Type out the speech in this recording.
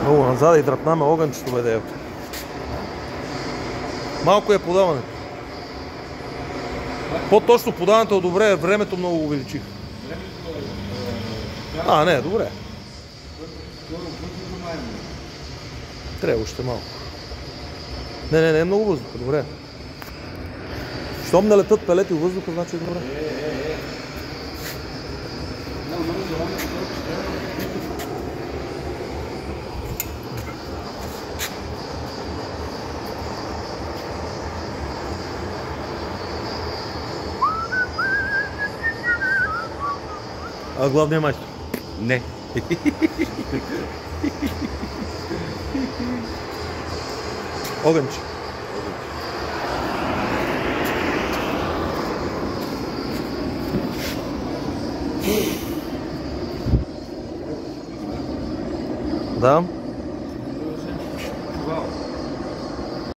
Много назад и дръпнаме огънчето, бе, девето. Малко е подаването. По-точно подаването е добре, времето много увеличих. Не, добре. Трябва още малко. Не е много въздуха, добре. Щом не летат пелети в въздуха, значи е добре. А главният майстор? Не. Огънче. Да.